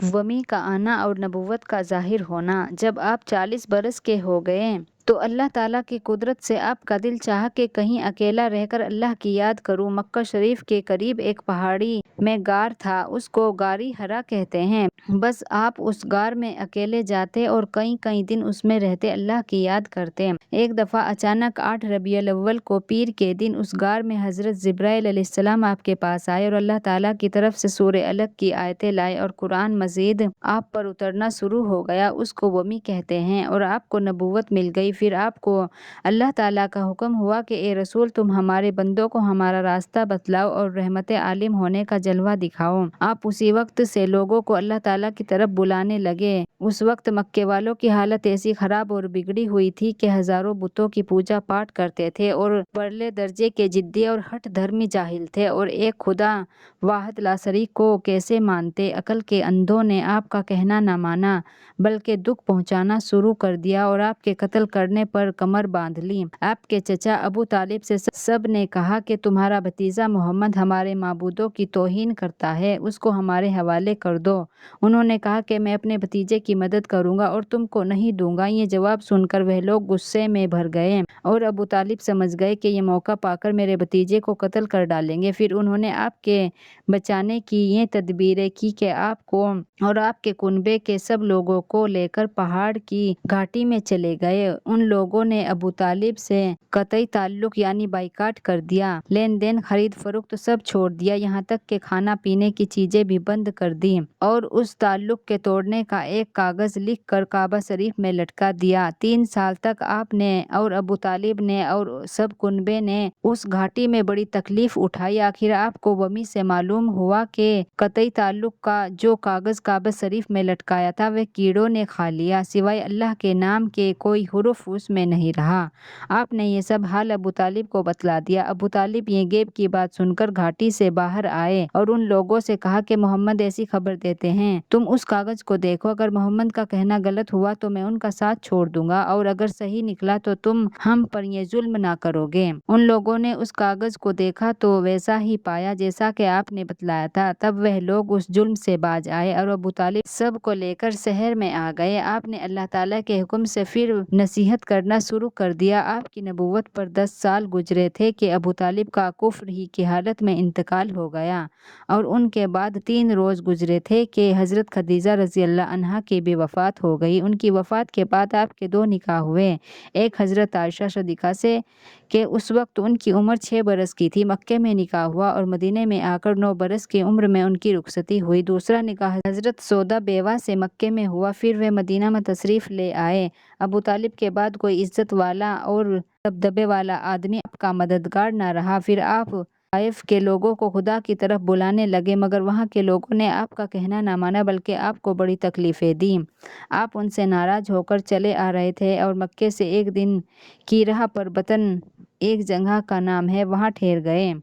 وحی کا آنا اور نبوت کا ظاہر ہونا۔ جب آپ 40 برس کے ہو گئے تو اللہ تعالیٰ کی قدرت سے آپ کا دل چاہا کہ کہیں اکیلا رہ کر اللہ کی یاد کروں۔ مکہ شریف کے قریب ایک پہاڑی میں غار تھا، اس کو غار حرا کہتے ہیں۔ بس آپ اس غار میں اکیلے جاتے اور کئی کئی دن اس میں رہتے، اللہ کی یاد کرتے۔ ایک دفعہ اچانک 8 ربیع الاول کو پیر کے دن اس غار میں حضرت جبرائیل علیہ السلام آپ کے پاس آئے اور اللہ تعالیٰ کی طرف سے سورہ الق کی آیتیں لائے اور قرآن مجید آپ پر اترنا شروع ہو گیا۔ اس کو وحی کہتے ہیں اور آپ کو نبوت مل گئی۔ پھر آپ کو اللہ تعالیٰ کا حکم ہوا کہ اے رسول، تم ہمارے بندوں کو ہمارا راستہ بتلاؤ اور رحمت عالم ہونے کا جلوہ دکھاؤ۔ آپ اسی وقت سے لوگوں کو اللہ تعالیٰ کی طرف بلانے لگے۔ اس وقت مکے والوں کی حالت ایسی خراب اور بگڑی ہوئی تھی کہ ہزاروں بتوں کی پوجا پاٹ کرتے تھے اور پرلے درجے کے ضدی اور ہٹ دھرمی جاہل تھے اور ایک خدا واحد لا شریک کو کیسے مانتے۔ عقل کے اندھوں نے آپ کا کہنا نہ مانا بلکہ دکھ پہنچانا شروع کر دیا اور آپ کے قتل کرنے پر کمر باندھ لی۔ آپ کے چچا ابو طالب سے سب نے کہا کہ تمہارا بھتیجا محمد ہمارے معبودوں کی توہین کرتا ہے، اس کو ہمارے حوالے کر دو۔ انہوں نے کہا کہ میں اپنے بھتیجے کی مدد کروں گا اور تم کو نہیں دوں گا۔ یہ جواب سن کر وہ لوگ غصے میں بھر گئے اور ابو طالب سمجھ گئے کہ یہ موقع پا کر میرے بھتیجے کو قتل کر ڈالیں گے۔ پھر انہوں نے آپ کے بچانے کی یہ تدبیریں کی کہ آپ کو اور آپ کے کنبے کے سب لوگوں کو لے کر پہاڑ کی گھاٹی میں چلے گئے۔ ان لوگوں نے ابو طالب سے قطعی تعلق یعنی بائیکاٹ کر دیا، لین دین خرید فروخت سب چھوڑ دیا، یہاں تک کہ کھانا پینے کی چیزیں بھی بند کر دی اور اس تعلق کے توڑنے کا ایک کاغذ لکھ کر کعبہ شریف میں لٹکا دیا۔ 3 سال تک آپ نے اور ابو طالب نے اور سب کنبے نے اس گھاٹی میں بڑی تکلیف اٹھائی۔ آخر آپ کو وحی سے معلوم ہوا کہ قطعی تعلق کا جو کاغذ کعبہ شریف میں لٹکایا تھا وہ کیڑوں نے کھا لیا، سوائے اللہ کے نام کے کوئی حرف اس میں نہیں رہا۔ آپ نے یہ سب حال ابو طالب کو بتلا دیا۔ ابو طالب یہ غیب کی بات سن کر گھاٹی سے باہر آئے اور ان لوگوں سے کہا کہ محمد ایسی خبر دیتے ہیں، تم اس کاغذ کو دیکھو، اگر محمد کا کہنا غلط ہوا تو میں ان کا ساتھ چھوڑ دوں گا اور اگر صحیح نکلا تو تم ہم پر یہ ظلم نہ کرو گے۔ ان لوگوں نے اس کاغذ کو دیکھا تو ویسا ہی پایا جیسا کہ آپ نے بتلایا تھا۔ تب وہ لوگ اس ظلم سے باز آئے اور ابو طالب سب کو لے کر شہر میں آ گئے۔ آپ نے اللہ تعالیٰ کے حکم سے پھر نصیحت کرنا شروع کر دیا۔ آپ کی نبوت پر 10 سال گزرے تھے کہ ابو طالب کا کفر ہی کی حالت میں انتقال ہو گیا اور ان کے بعد 3 روز گزرے تھے کہ حضرت خدیجہ رضی اللہ عنہا کی بھی وفات ہو گئی۔ ان کی وفات کے بعد آپ کے 2 نکاح ہوئے، ایک حضرت عائشہ صدیقہ سے کہ اس وقت ان کی عمر 6 برس کی تھی، مکے میں نکاح ہوا اور مدینے میں آ کر 9 برس کی عمر میں ان کی رخصتی ہوئی۔ دوسرا نکاح حضرت سودا بیوہ سے مکے میں ہوا، پھر وہ مدینہ میں تشریف لے آئے۔ ابو طالب کے بعد کوئی عزت والا اور دبدبے والا آدمی آپ کا مددگار نہ رہا۔ پھر آپ طائف کے لوگوں کو خدا کی طرف بلانے لگے مگر وہاں کے لوگوں نے آپ کا کہنا نہ مانا بلکہ آپ کو بڑی تکلیفیں دیں۔ آپ ان سے ناراض ہو کر چلے آ رہے تھے اور مکے سے ایک دن کی راہ پر بطن ایک جگہ کا نام ہے، وہاں ٹھہر گئے۔